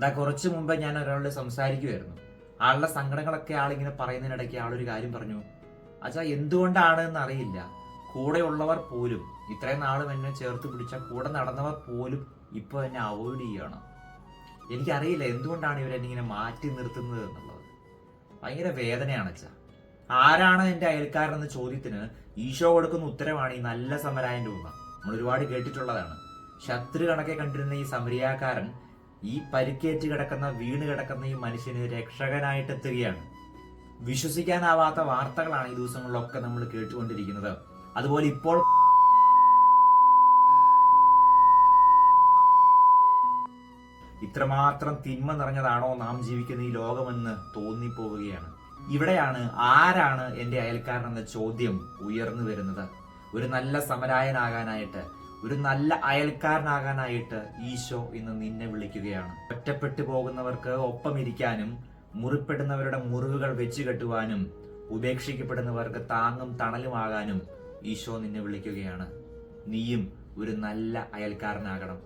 കുറച്ചു മുമ്പ് ഞാൻ ഒരാളോട് സംസാരിക്കുമായിരുന്നു. ആളുടെ സങ്കടങ്ങളൊക്കെ ആളിങ്ങനെ പറയുന്നതിനിടയ്ക്ക് ആളൊരു കാര്യം പറഞ്ഞു. അച്ഛാ, എന്തുകൊണ്ടാണ് എന്ന് അറിയില്ല, കൂടെ ഉള്ളവർ പോലും, ഇത്രയും നാളും എന്നെ ചേർത്ത് പിടിച്ച കൂടെ നടന്നവർ പോലും ഇപ്പൊ എന്നെ അവോയ്ഡ് ചെയ്യണം. എനിക്കറിയില്ല എന്തുകൊണ്ടാണ് ഇവരെന്നെ ഇങ്ങനെ മാറ്റി നിർത്തുന്നത് എന്നുള്ളത്. ഭയങ്കര വേദനയാണ് അച്ഛാ. ആരാണ് എന്റെ അയൽക്കാരനെന്ന ചോദ്യത്തിന് ഈശോ കൊടുക്കുന്ന ഉത്തരവാണ് ഈ നല്ല സമരായന്റെ ഉമ്മ. നമ്മൾ ഒരുപാട് കേട്ടിട്ടുള്ളതാണ്. ശത്രു കണക്കെ കണ്ടിരുന്ന ഈ സമരിയാക്കാരൻ ഈ പരിക്കേറ്റ് കിടക്കുന്ന, വീണ് കിടക്കുന്ന ഈ മനുഷ്യന് രക്ഷകനായിട്ട് എത്തുകയാണ്. വിശ്വസിക്കാനാവാത്ത വാർത്തകളാണ് ഈ ദിവസങ്ങളിലൊക്കെ നമ്മൾ കേട്ടുകൊണ്ടിരിക്കുന്നത്. അതുപോലെ ഇപ്പോൾ ഇത്രമാത്രം തിന്മ നിറഞ്ഞതാണോ നാം ജീവിക്കുന്ന ഈ ലോകമെന്ന് തോന്നിപ്പോവുകയാണ്. ഇവിടെയാണ് ആരാണ് എന്റെ അയൽക്കാരൻ എന്ന ചോദ്യം ഉയർന്നു വരുന്നത്. ഒരു നല്ല സമരായനാകാനായിട്ട്, ഒരു നല്ല അയൽക്കാരനാകാനായിട്ട് ഈശോ ഇന്ന് നിന്നെ വിളിക്കുകയാണ്. ഒറ്റപ്പെട്ടു പോകുന്നവർക്ക് ഒപ്പമിരിക്കാനും, മുറിപ്പെടുന്നവരുടെ മുറിവുകൾ വെച്ചു കെട്ടുവാനും, ഉപേക്ഷിക്കപ്പെടുന്നവർക്ക് താങ്ങും തണലുമാകാനും ഈശോ നിന്നെ വിളിക്കുകയാണ്. നീയും ഒരു നല്ല അയൽക്കാരനാകണം.